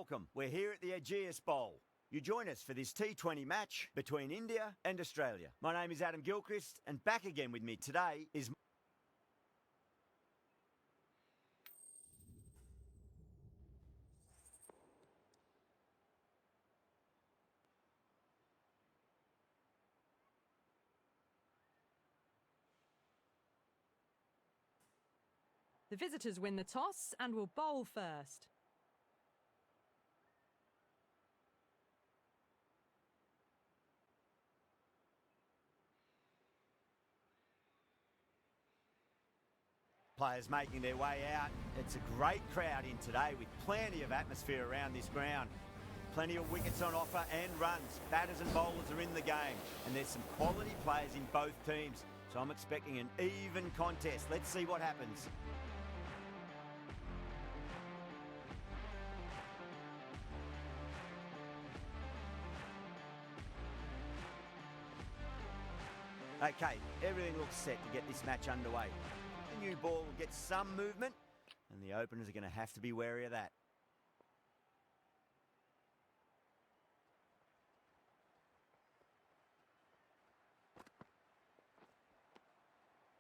welcome. We're here at the AUS Bowl. You join us for this T20 match between India and Australia. My name is Adam Gilchrist, and back again with me today is... The visitors win the toss and will bowl first. Players making their way out. It's a great crowd in today with plenty of atmosphere around this ground. Plenty of wickets on offer and runs. Batters and bowlers are in the game, and there's some quality players in both teams. So I'm expecting an even contest. Let's see what happens. Okay, everything looks set to get this match underway. The new ball will get some movement, and the openers are going to have to be wary of that.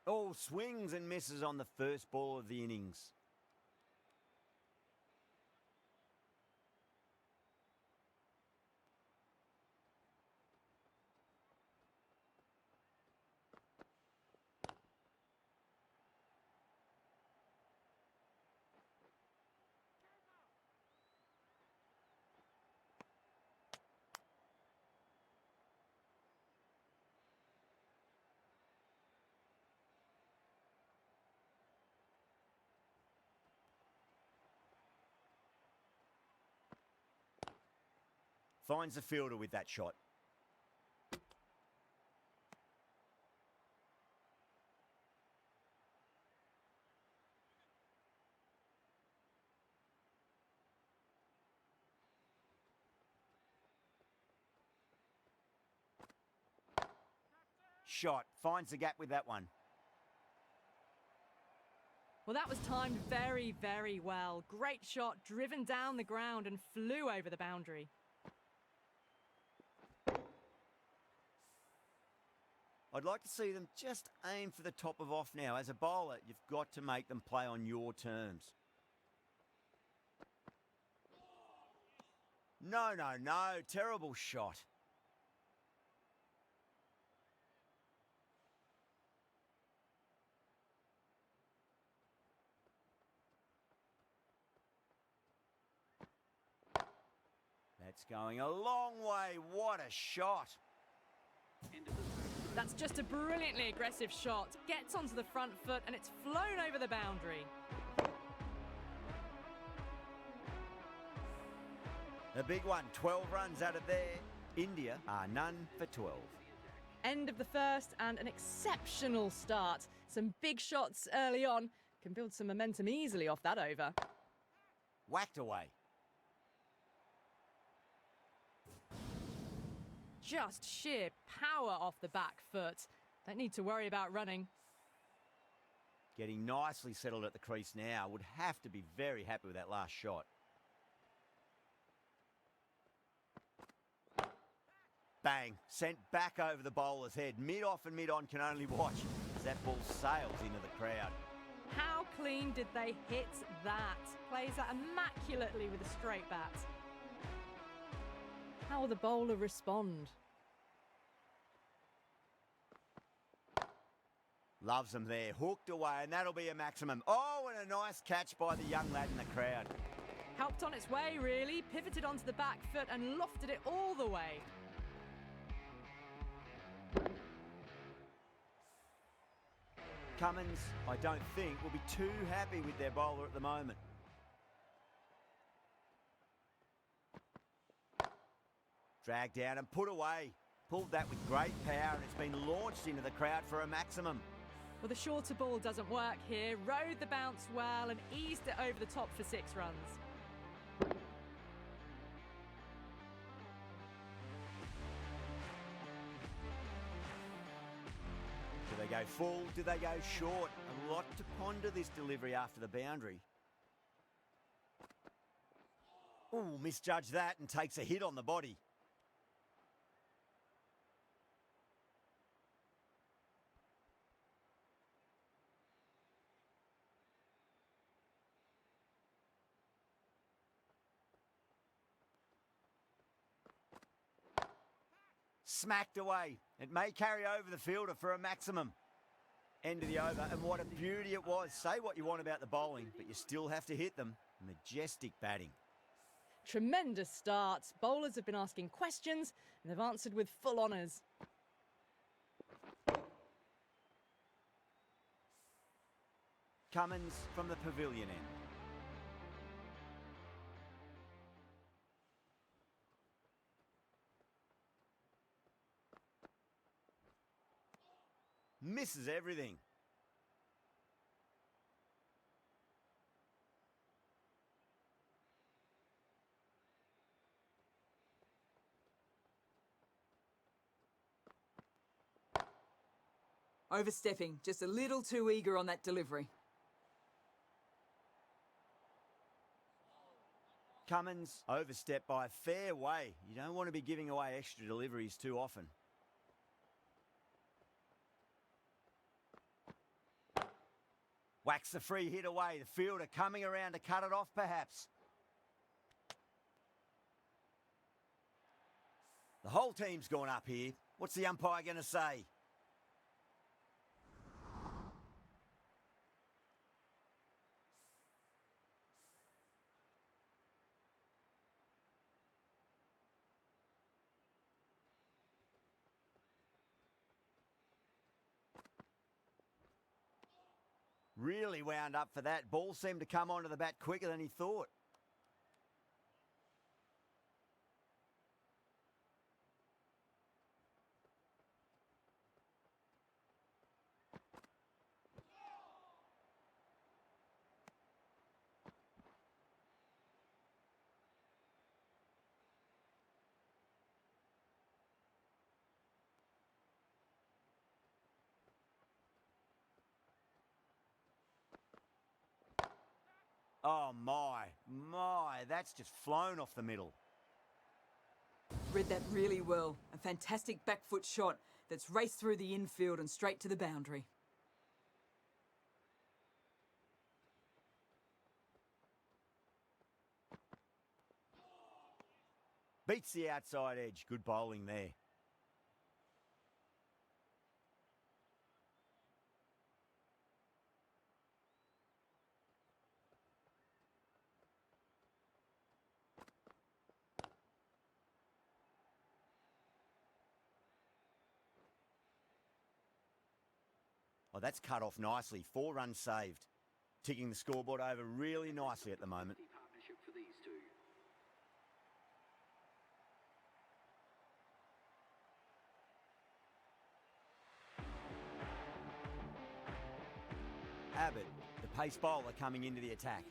All swings and misses on the first ball of the innings. Finds the fielder with that shot. Shot. Finds the gap with that one. Well, that was timed very, very well. Great shot, driven down the ground and flew over the boundary. I'd like to see them just aim for the top of off now. As a bowler, you've got to make them play on your terms. No, no, no. Terrible shot. That's going a long way. What a shot. That's just a brilliantly aggressive shot. Gets onto the front foot and it's flown over the boundary. A big one, 12 runs out of there. India are none for 12. End of the first and an exceptional start. Some big shots early on. Can build some momentum easily off that over. Whacked away. Just sheer power off the back foot. Don't need to worry about running. Getting nicely settled at the crease now. Would have to be very happy with that last shot. Bang. Sent back over the bowler's head. Mid-off and mid-on can only watch as that ball sails into the crowd. How clean did they hit that? Plays that immaculately with a straight bat. How will the bowler respond? Loves them there. Hooked away, and that'll be a maximum. Oh, and a nice catch by the young lad in the crowd. Helped on its way, really. Pivoted onto the back foot and lofted it all the way. Cummins, I don't think, will be too happy with their bowler at the moment. Dragged down and put away. Pulled that with great power, and it's been launched into the crowd for a maximum. Well, the shorter ball doesn't work here. Rode the bounce well and eased it over the top for 6 runs. Do they go full? Do they go short? A lot to ponder this delivery after the boundary. Ooh, misjudged that and takes a hit on the body. Smacked away. It may carry over the fielder for a maximum. End of the over, and what a beauty it was. Say what you want about the bowling, but you still have to hit them. Majestic batting. Tremendous start. Bowlers have been asking questions and they've answered with full honours. Cummins from the pavilion end. Misses everything. Overstepping, just a little too eager on that delivery. Cummins overstepped by a fair way. You don't want to be giving away extra deliveries too often. Whacks the free hit away. The fielder coming around to cut it off, perhaps. The whole team's gone up here. What's the umpire going to say? Really wound up for that. Ball seemed to come onto the bat quicker than he thought. Oh my, that's just flown off the middle. Read that really well. A fantastic back foot shot that's raced through the infield and straight to the boundary. Beats the outside edge. Good bowling there. Oh, that's cut off nicely. 4 runs saved. Ticking the scoreboard over really nicely at the moment. Abbott, the pace bowler, coming into the attack.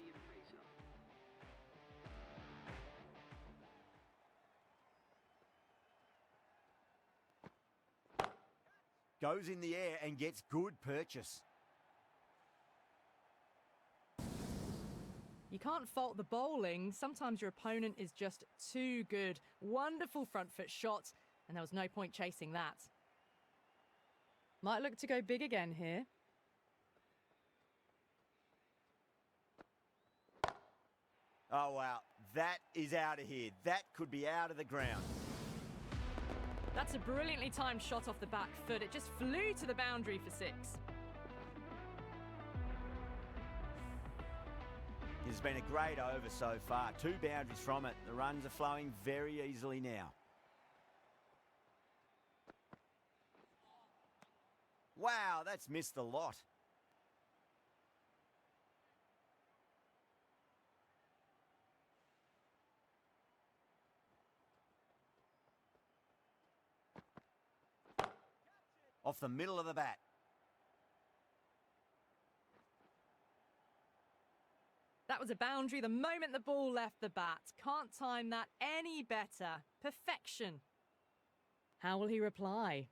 Goes in the air and gets good purchase. You can't fault the bowling. Sometimes your opponent is just too good. Wonderful front foot shot, and there was no point chasing that. Might look to go big again here. Oh, wow. That is out of here. That could be out of the ground. That's a brilliantly timed shot off the back foot. It just flew to the boundary for 6. It's been a great over so far. 2 boundaries from it. The runs are flowing very easily now. Wow, that's missed a lot. Off the middle of the bat. That was a boundary the moment the ball left the bat. Can't time that any better. Perfection. How will he reply?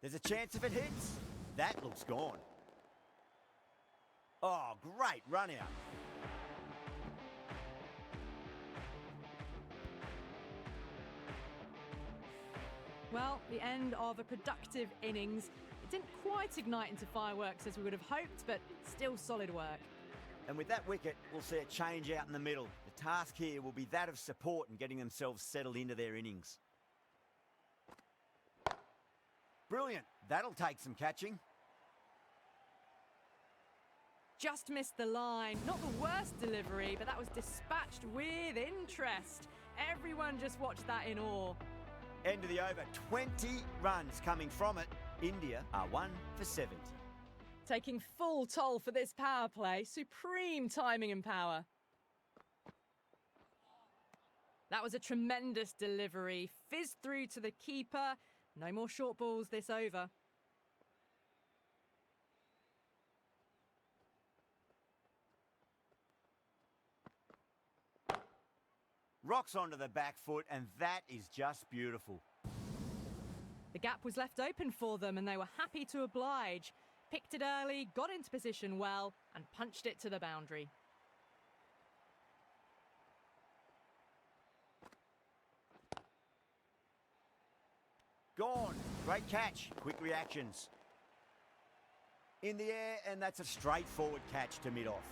There's a chance if it hits. That looks gone. Oh, great run out. Well, the end of a productive innings. It didn't quite ignite into fireworks as we would have hoped, but still solid work. And with that wicket, we'll see a change out in the middle. The task here will be that of support and getting themselves settled into their innings. Brilliant. That'll take some catching. Just missed the line. Not the worst delivery, but that was dispatched with interest. Everyone just watched that in awe. End of the over. 20 runs coming from it. India are 1 for 70. Taking full toll for this power play. Supreme timing and power. That was a tremendous delivery. Fizzed through to the keeper. No more short balls this over. Rocks onto the back foot, and that is just beautiful. The gap was left open for them, and they were happy to oblige. Picked it early, got into position well, and punched it to the boundary. Gone. Great catch. Quick reactions. In the air, and that's a straightforward catch to mid-off.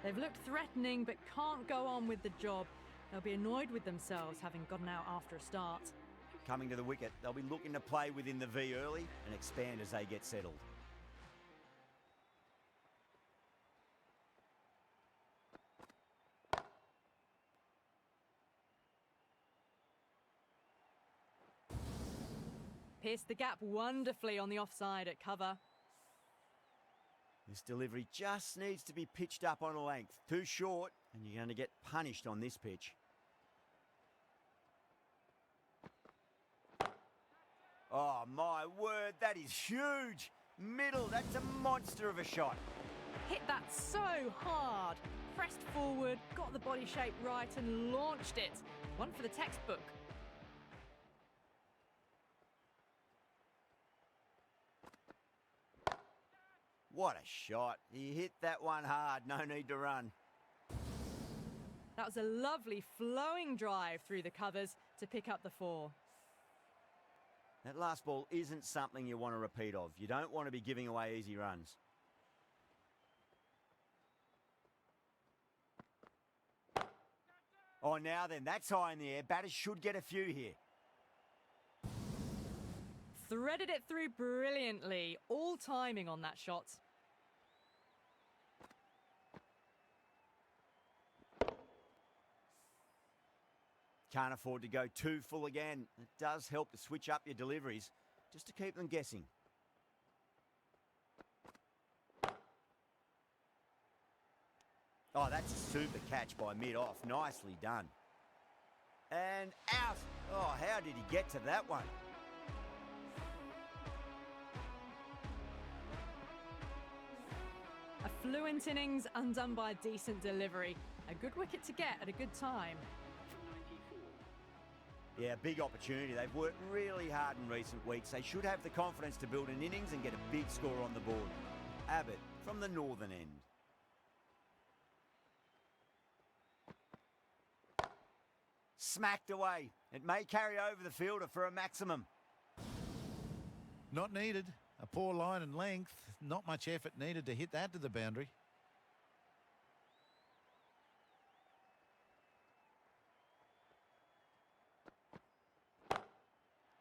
They've looked threatening, but can't go on with the job. They'll be annoyed with themselves having gotten out after a start. Coming to the wicket, they'll be looking to play within the V early and expand as they get settled. Pierced the gap wonderfully on the offside at cover. This delivery just needs to be pitched up on a length. Too short, and you're going to get punished on this pitch. Oh, my word, that is huge. Middle, that's a monster of a shot. Hit that so hard. Pressed forward, got the body shape right and launched it. One for the textbook. What a shot. He hit that one hard. No need to run. That was a lovely flowing drive through the covers to pick up the 4. That last ball isn't something you want to repeat of. You don't want to be giving away easy runs. Oh, now then, that's high in the air. Batters should get a few here. Threaded it through brilliantly. All timing on that shot. Can't afford to go too full again. It does help to switch up your deliveries, just to keep them guessing. Oh, that's a super catch by mid-off. Nicely done. And out. Oh, how did he get to that one? A fluent innings undone by a decent delivery. A good wicket to get at a good time. Yeah, big opportunity. They've worked really hard in recent weeks. They should have the confidence to build an innings and get a big score on the board. Abbott from the northern end. Smacked away. It may carry over the fielder for a maximum. Not needed. A poor line and length. Not much effort needed to hit that to the boundary.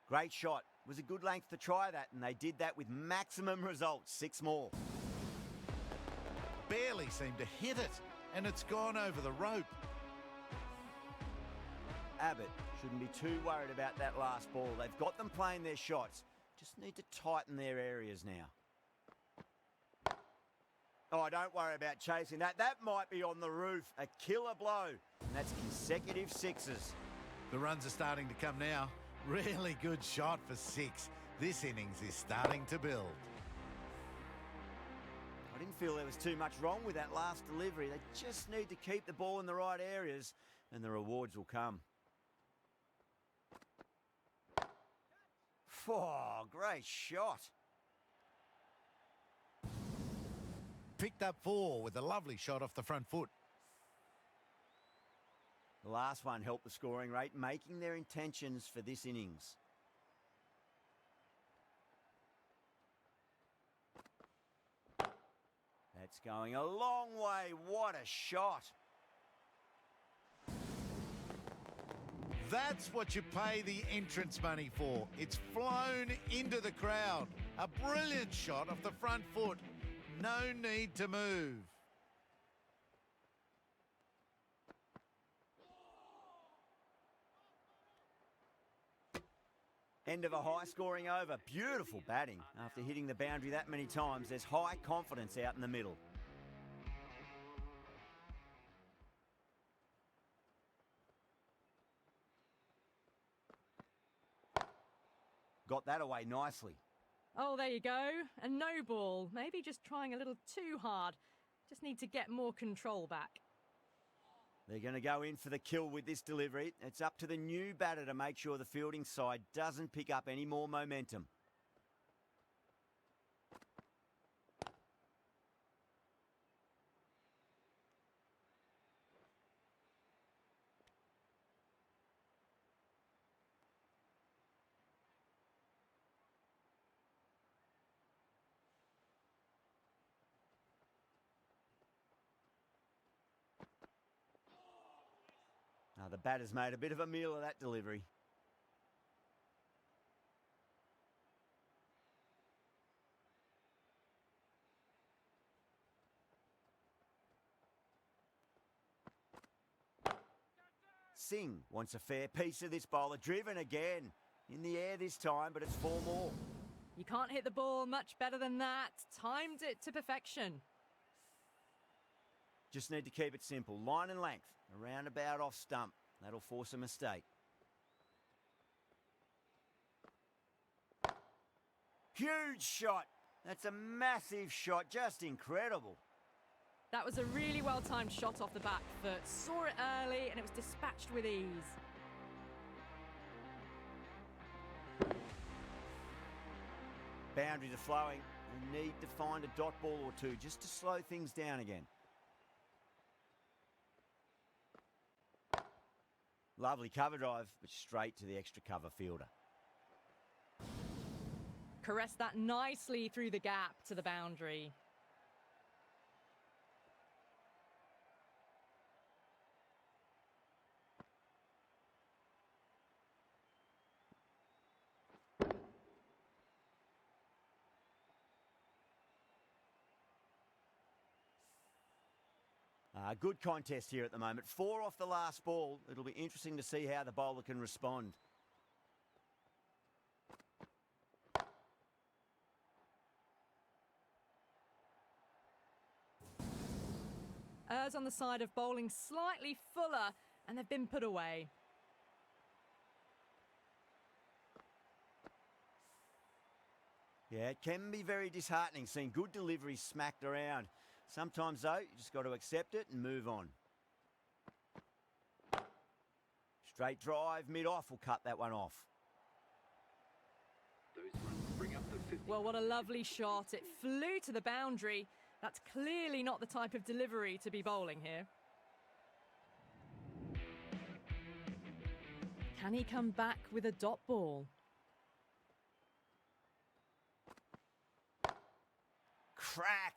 Great shot. Was a good length to try that, and they did that with maximum results. 6 more. Barely seemed to hit it, and it's gone over the rope. Abbott shouldn't be too worried about that last ball. They've got them playing their shots. Just need to tighten their areas now. Oh, don't worry about chasing that. That might be on the roof. A killer blow. And that's consecutive 6s. The runs are starting to come now. Really good shot for 6. This innings is starting to build. I didn't feel there was too much wrong with that last delivery. They just need to keep the ball in the right areas, and the rewards will come. Oh, great shot. picked up 4 with a lovely shot off the front foot. The last one helped the scoring rate, making their intentions for this innings. That's going a long way. What a shot. That's what you pay the entrance money for. It's flown into the crowd. A brilliant shot off the front foot. No need to move. End of a high-scoring over. Beautiful batting. After hitting the boundary that many times, there's high confidence out in the middle. Got that away nicely. Oh, there you go. A no ball. Maybe just trying a little too hard. Just need to get more control back. They're going to go in for the kill with this delivery. It's up to the new batter to make sure the fielding side doesn't pick up any more momentum. The batter's made a bit of a meal of that delivery. Singh wants a fair piece of this bowler. Driven again. In the air this time, but it's 4 more. You can't hit the ball much better than that. Timed it to perfection. Just need to keep it simple. Line and length. A roundabout off stump. That'll force a mistake. Huge shot. That's a massive shot. Just incredible. That was a really well-timed shot off the back foot. Saw it early and it was dispatched with ease. Boundaries are flowing. We need to find a dot ball or two just to slow things down again. Lovely cover drive, but straight to the extra cover fielder. Caressed that nicely through the gap to the boundary. Good contest here at the moment. 4 off the last ball. It'll be interesting to see how the bowler can respond. Errs on the side of bowling slightly fuller, and they've been put away. Yeah, it can be very disheartening seeing good deliveries smacked around. Sometimes, though, you just got to accept it and move on. Straight drive, mid-off will cut that one off. Those runs bring up the 50. Well, what a lovely shot. It flew to the boundary. That's clearly not the type of delivery to be bowling here. Can he come back with a dot ball? Crack!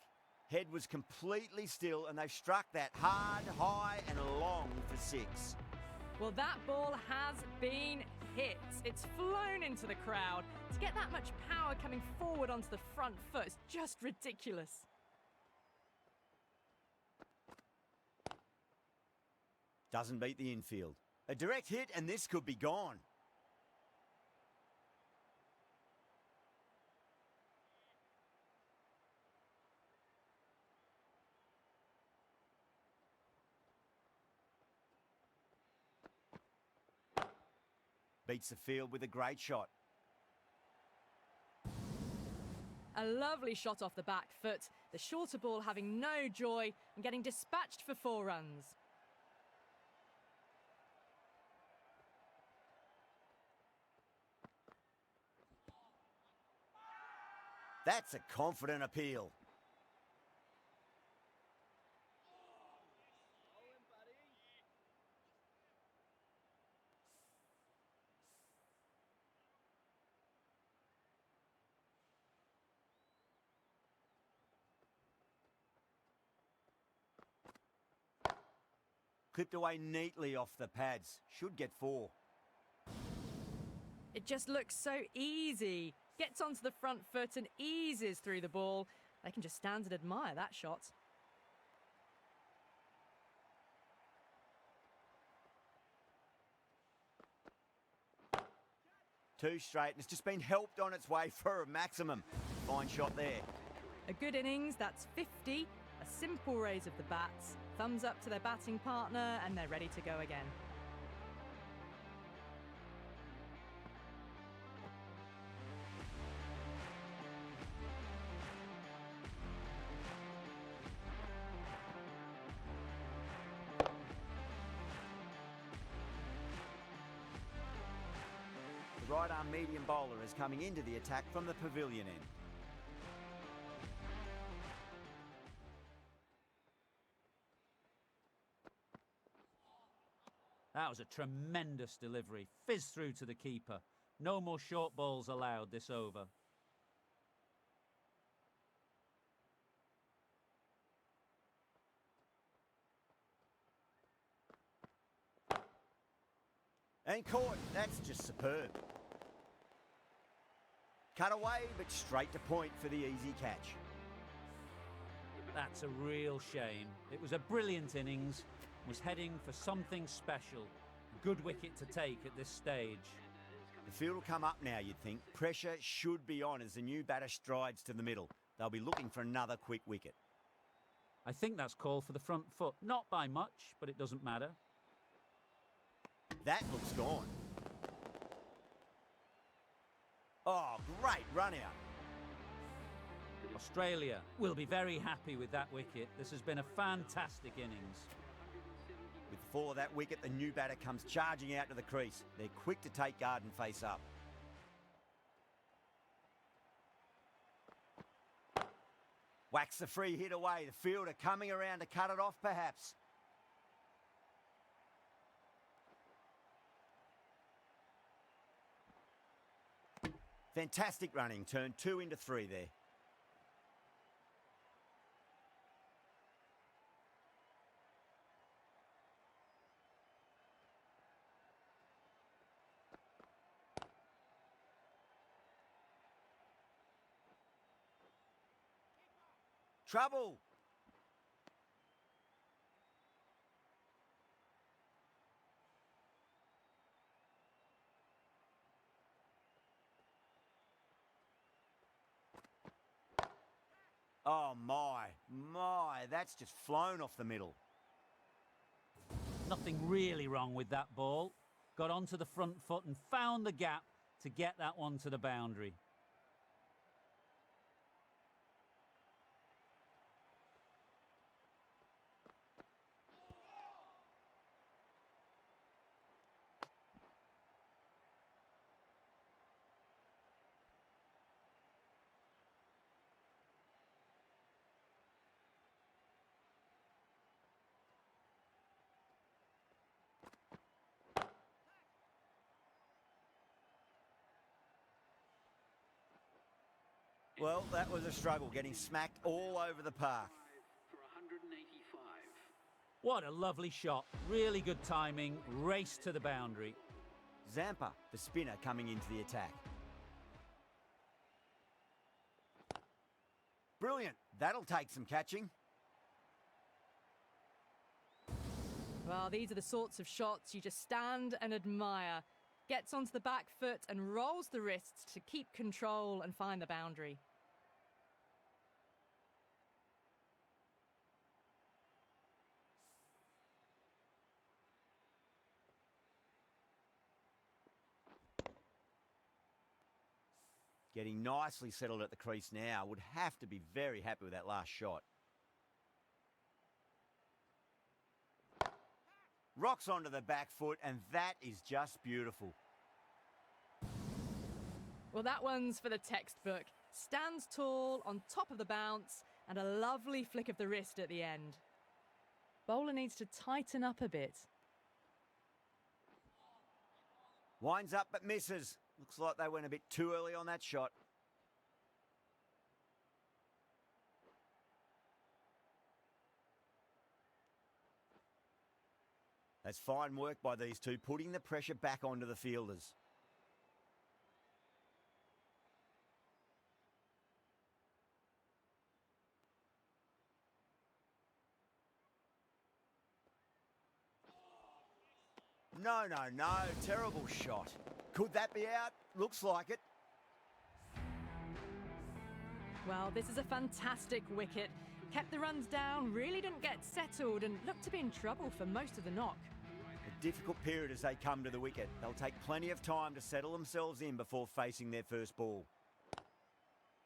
Head was completely still and they've struck that hard, high and long for 6. Well, that ball has been hit. It's flown into the crowd. To get that much power coming forward onto the front foot is just ridiculous. Doesn't beat the infield. A direct hit and this could be gone. Beats the field with a great shot. A lovely shot off the back foot. The shorter ball having no joy and getting dispatched for 4 runs. That's a confident appeal. Clipped away neatly off the pads. Should get 4. It just looks so easy. Gets onto the front foot and eases through the ball. They can just stand and admire that shot. Two straight, and it's just been helped on its way for a maximum. Fine shot there. A good innings, that's 50. A simple raise of the bats. Thumbs up to their batting partner, and they're ready to go again. The right-arm medium bowler is coming into the attack from the pavilion end. That was a tremendous delivery. Fizz through to the keeper. No more short balls allowed this over. And caught. That's just superb. Cut away, but straight to point for the easy catch. That's a real shame. It was a brilliant innings. Was heading for something special. Good wicket to take at this stage. The field will come up now, you'd think. Pressure should be on as the new batter strides to the middle. They'll be looking for another quick wicket. I think that's called for the front foot. Not by much, but it doesn't matter. That looks gone. Oh, great run out. Australia will be very happy with that wicket. This has been a fantastic innings. With the fall of that wicket, the new batter comes charging out to the crease. They're quick to take guard and face up. Whacks the free hit away. The fielder coming around to cut it off, perhaps. Fantastic running. Turned 2 into 3 there. Trouble. Oh my, that's just flown off the middle. Nothing really wrong with that ball. Got onto the front foot and found the gap to get that one to the boundary. Well, that was a struggle, getting smacked all over the park. For 185. What a lovely shot. Really good timing. Race to the boundary. Zampa, the spinner, coming into the attack. Brilliant. That'll take some catching. Well, these are the sorts of shots you just stand and admire. Gets onto the back foot and rolls the wrists to keep control and find the boundary. Getting nicely settled at the crease now. Would have to be very happy with that last shot. Rocks onto the back foot, and that is just beautiful. Well, that one's for the textbook. Stands tall, on top of the bounce, and a lovely flick of the wrist at the end. Bowler needs to tighten up a bit. Winds up but misses. Looks like they went a bit too early on that shot. That's fine work by these two, putting the pressure back onto the fielders. No, no, no. Terrible shot. Could that be out? Looks like it. Well, this is a fantastic wicket. Kept the runs down, really didn't get settled, and looked to be in trouble for most of the knock. A difficult period as they come to the wicket. They'll take plenty of time to settle themselves in before facing their first ball.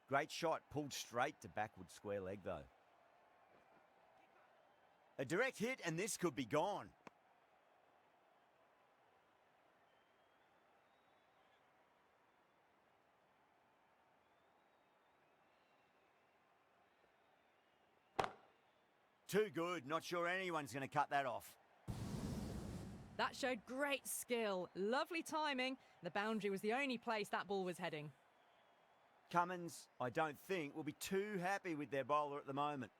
Great shot, pulled straight to backward square leg though. A direct hit and this could be gone. Too good. Not sure anyone's going to cut that off. That showed great skill. Lovely timing. The boundary was the only place that ball was heading. Cummins, I don't think, will be too happy with their bowler at the moment.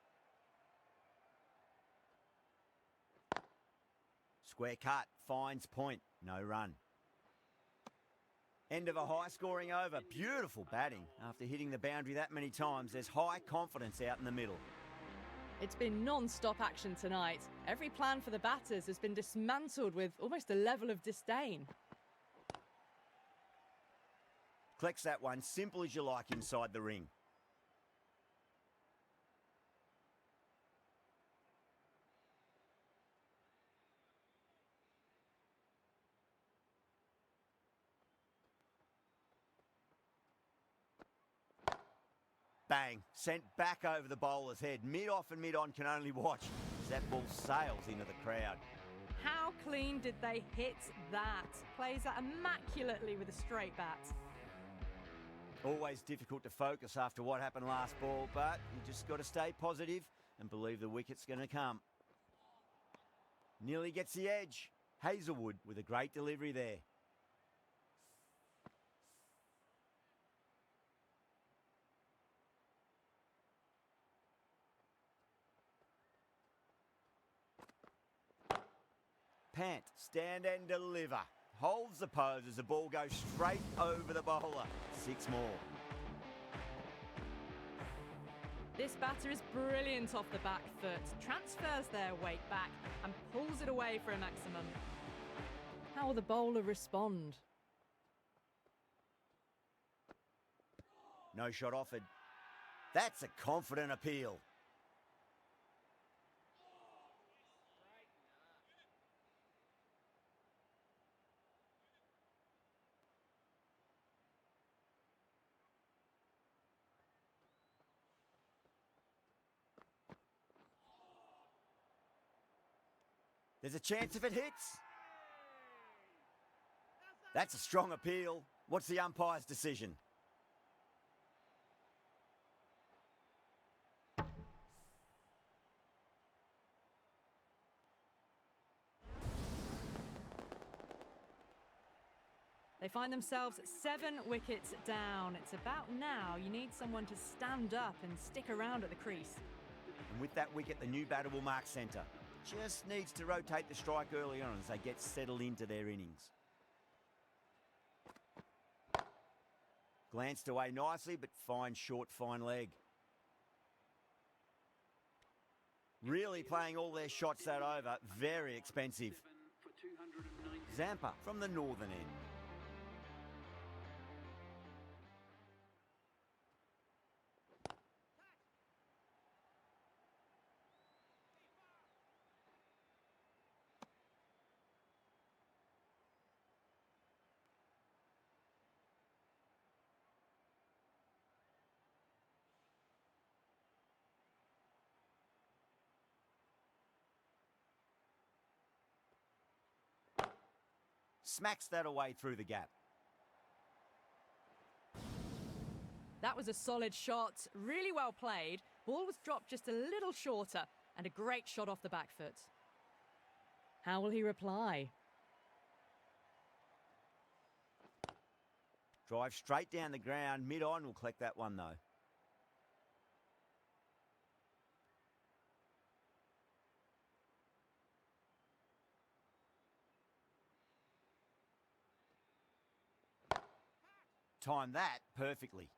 Square cut. Finds point. No run. End of a high-scoring over. Beautiful batting. After hitting the boundary that many times, there's high confidence out in the middle. It's been non-stop action tonight. Every plan for the batters has been dismantled with almost a level of disdain. Collects that one, simple as you like inside the ring. Bang, sent back over the bowler's head. Mid-off and mid-on can only watch as that ball sails into the crowd. How clean did they hit that? Plays that immaculately with a straight bat. Always difficult to focus after what happened last ball, but you just got to stay positive and believe the wicket's going to come. Nearly gets the edge. Hazelwood with a great delivery there. Pant, stand and deliver. Holds the pose as the ball goes straight over the bowler. 6 more. This batter is brilliant off the back foot, transfers their weight back and pulls it away for a maximum. How will the bowler respond? No shot offered. That's a confident appeal. There's a chance if it hits. That's a strong appeal. What's the umpire's decision? They find themselves 7 wickets down. It's about now you need someone to stand up and stick around at the crease. And with that wicket, the new batter will mark centre. Just needs to rotate the strike early on as they get settled into their innings. Glanced away nicely, but fine short, fine leg. Really playing all their shots that over. Very expensive. Zampa from the northern end. Smacks that away through the gap. That was a solid shot, really well played. Ball was dropped just a little shorter and a great shot off the back foot. How will he reply? Drive straight down the ground. Mid-on will collect that one though. timed that perfectly.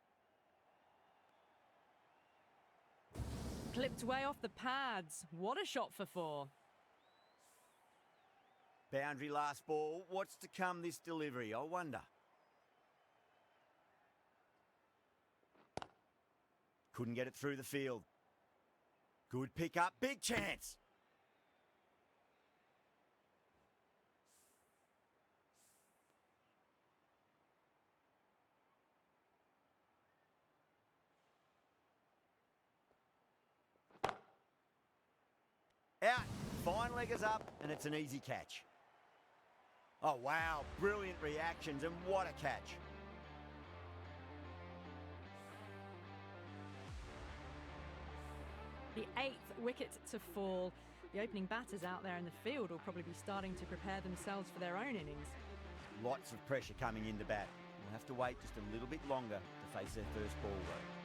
Clipped way off the pads. What a shot for 4. Boundary last ball. What's to come this delivery, I wonder? Couldn't get it through the field. Good pick up. Big chance. Out. Fine leggers up, and it's an easy catch. Oh, wow. Brilliant reactions, and what a catch. The 8th wicket to fall. The opening batters out there in the field will probably be starting to prepare themselves for their own innings. Lots of pressure coming into bat. We'll have to wait just a little bit longer to face their first ball, though.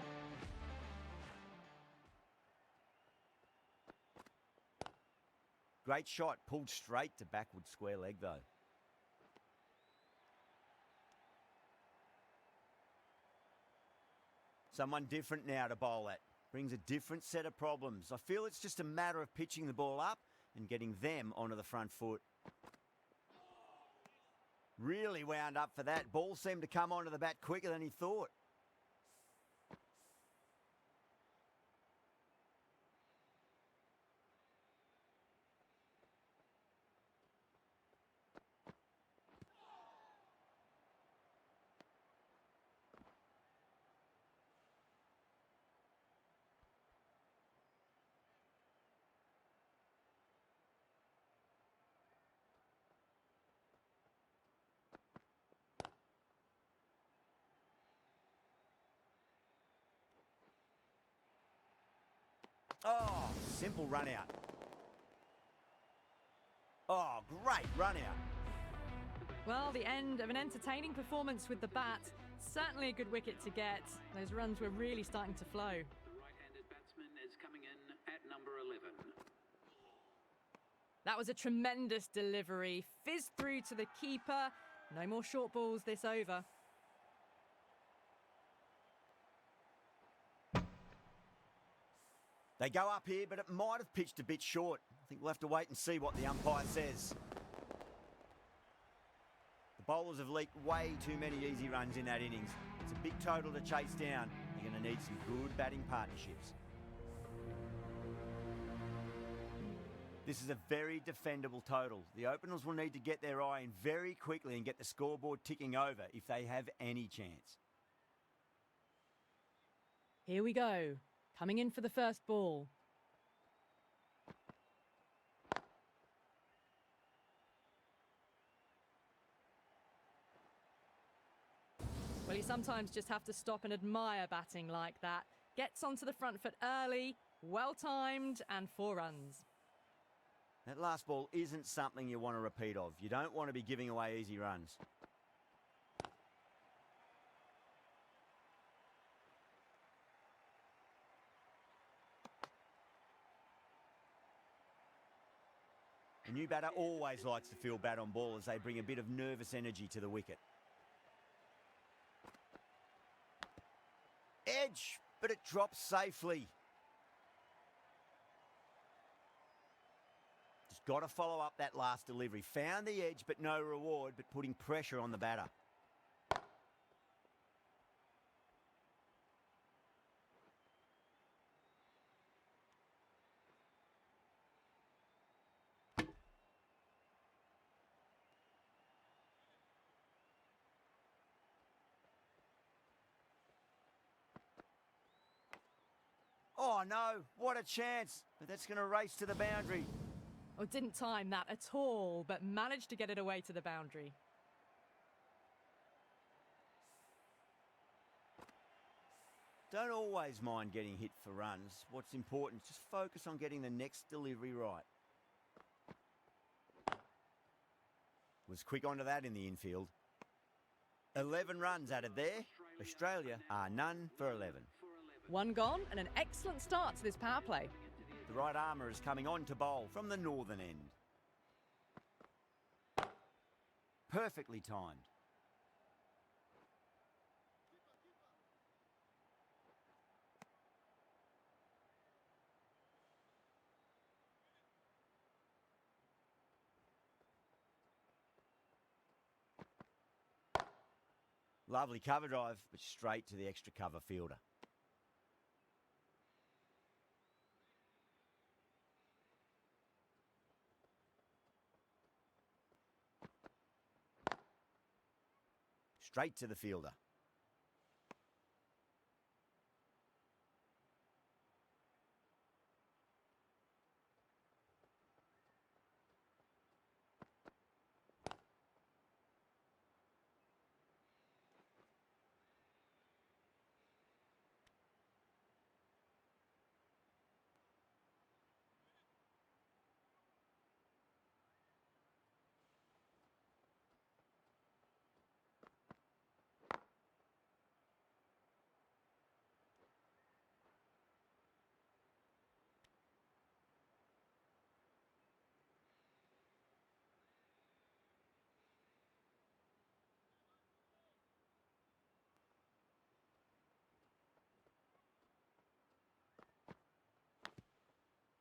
Great shot, pulled straight to backward square leg though. Someone different now to bowl at. Brings a different set of problems. I feel it's just a matter of pitching the ball up and getting them onto the front foot. Really wound up for that. Ball seemed to come onto the bat quicker than he thought. Oh, simple run out. Oh, great run out. Well, the end of an entertaining performance with the bat. Certainly a good wicket to get. Those runs were really starting to flow. The right-handed batsman is coming in at number 11. That was a tremendous delivery. Fizzed through to the keeper. No more short balls this over. They go up here, but it might have pitched a bit short. I think we'll have to wait and see what the umpire says. The bowlers have leaked way too many easy runs in that innings. It's a big total to chase down. You're going to need some good batting partnerships. This is a very defendable total. The openers will need to get their eye in very quickly and get the scoreboard ticking over if they have any chance. Here we go. Coming in for the first ball. Well, you sometimes just have to stop and admire batting like that. Gets onto the front foot early, well-timed, and 4 runs. That last ball isn't something you want to repeat of. You don't want to be giving away easy runs. A new batter always likes to feel bat on ball as they bring a bit of nervous energy to the wicket. Edge, but it drops safely. Just got to follow up that last delivery. Found the edge, but no reward, but putting pressure on the batter. Oh no, what a chance. But that's going to race to the boundary. Oh, didn't time that at all, but managed to get it away to the boundary. Don't always mind getting hit for runs. What's important is just focus on getting the next delivery right. Was quick onto that in the infield. 11 runs added there. Australia are none for 11. 1 gone and an excellent start to this power play. The right armour is coming on to bowl from the northern end. Perfectly timed. Lovely cover drive, but straight to the extra cover fielder. Straight to the fielder.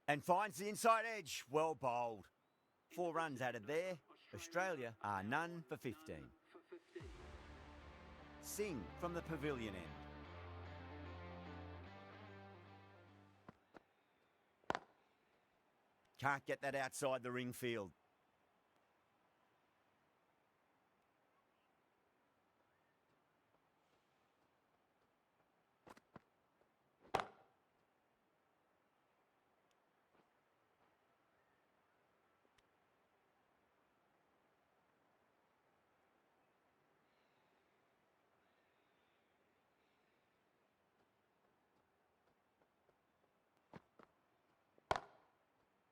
And finds the inside edge. Well bowled. 4 runs added there. Australia are none for 15. Singh from the pavilion end. Can't get that outside the ring field.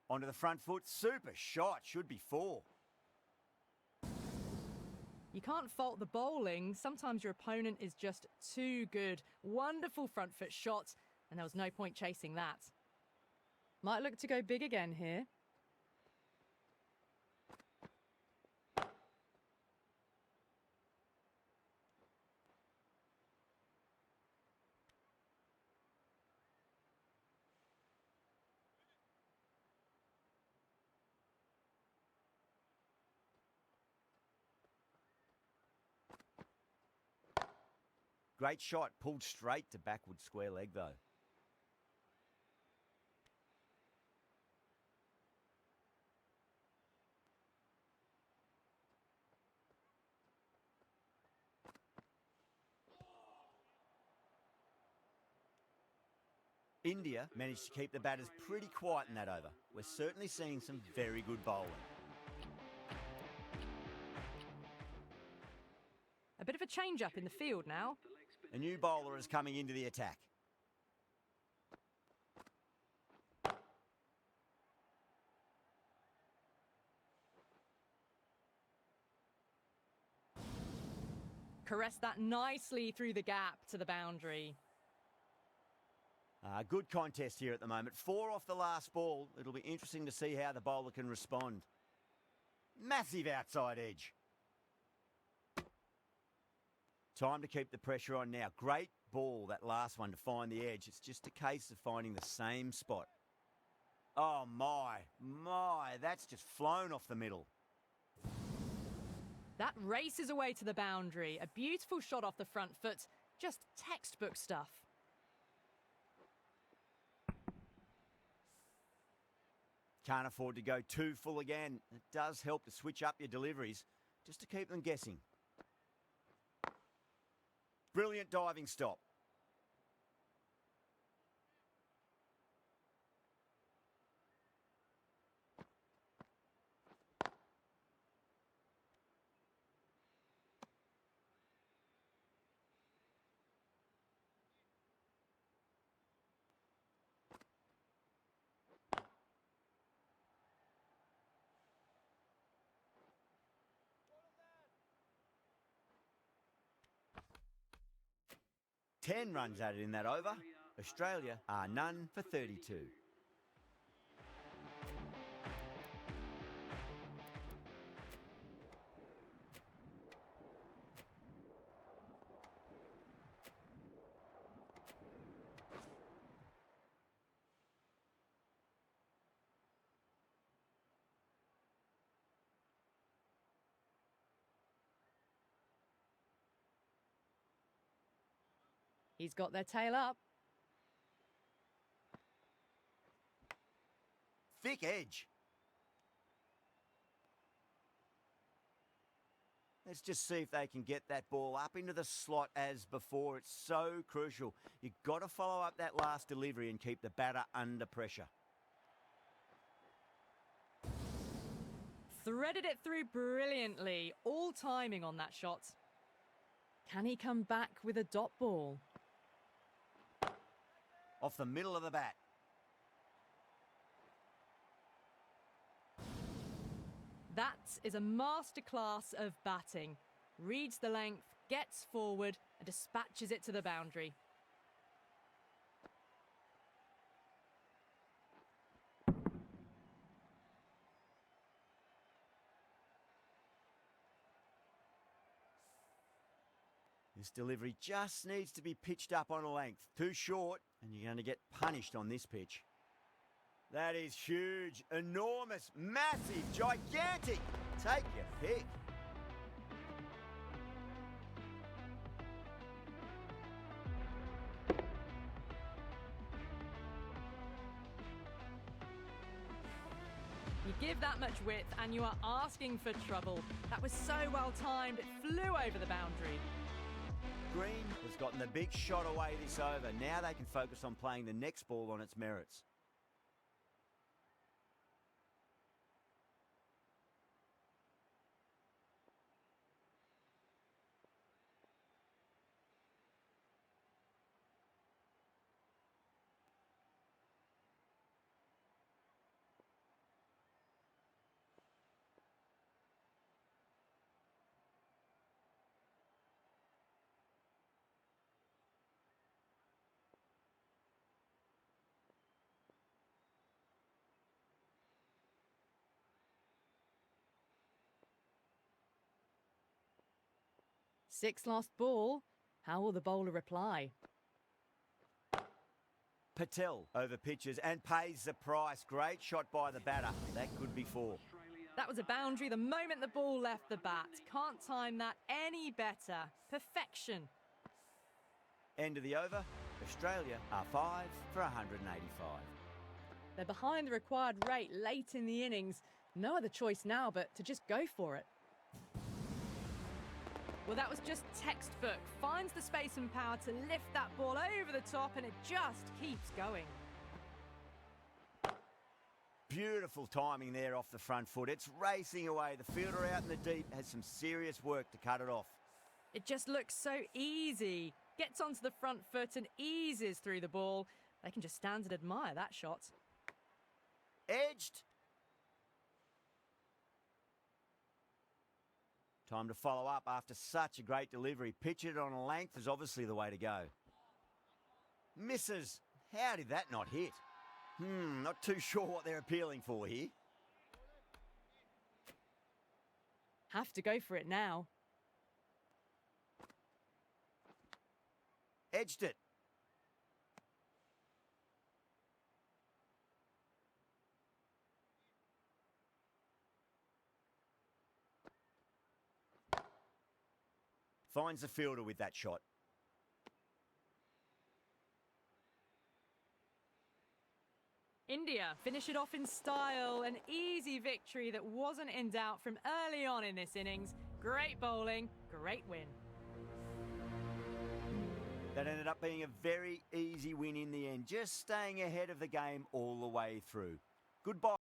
Onto the front foot. Super shot. Should be 4. You can't fault the bowling. Sometimes your opponent is just too good. Wonderful front foot shot, and there was no point chasing that. Might look to go big again here. Great shot. Pulled straight to backward square leg though. India managed to keep the batters pretty quiet in that over. We're certainly seeing some very good bowling. A bit of a change-up in the field now. A new bowler is coming into the attack. Caressed that nicely through the gap to the boundary. Good contest here at the moment. 4 off the last ball. It'll be interesting to see how the bowler can respond. Massive outside edge. Time to keep the pressure on now. Great ball, that last one, to find the edge. It's just a case of finding the same spot. Oh, my. That's just flown off the middle. That races away to the boundary. A beautiful shot off the front foot. Just textbook stuff. Can't afford to go too full again. It does help to switch up your deliveries, just to keep them guessing. Brilliant diving stop. Ten runs added in that over. Australia are none for 32. He's got their tail up. Thick edge. Let's just see if they can get that ball up into the slot as before. It's so crucial. You've got to follow up that last delivery and keep the batter under pressure. Threaded it through brilliantly. All timing on that shot. Can he come back with a dot ball? Off the middle of the bat. That is a masterclass of batting. Reads the length, gets forward and dispatches it to the boundary. This delivery just needs to be pitched up on a length. Too short, and you're going to get punished on this pitch. That is huge, enormous, massive, gigantic. Take your pick. You give that much width and you are asking for trouble. That was so well timed, it flew over the boundary. Green has gotten the big shot away this over. Now they can focus on playing the next ball on its merits. Six lost ball. How will the bowler reply? Patel over pitches and pays the price. Great shot by the batter. That could be four. That was a boundary the moment the ball left the bat. Can't time that any better. Perfection. End of the over. Australia are 5 for 185. They're behind the required rate late in the innings. No other choice now but to just go for it. Well, that was just textbook. Finds the space and power to lift that ball over the top and it just keeps going. Beautiful timing there off the front foot. It's racing away. The fielder out in the deep has some serious work to cut it off. It just looks so easy. Gets onto the front foot and eases through the ball. They can just stand and admire that shot. Edged. Time to follow up after such a great delivery. Pitch it on a length is obviously the way to go. Misses. How did that not hit? Not too sure what they're appealing for here. Have to go for it now. Edged it. Finds the fielder with that shot. India finish it off in style. An easy victory that wasn't in doubt from early on in this innings. Great bowling, great win. That ended up being a very easy win in the end, just staying ahead of the game all the way through. Goodbye.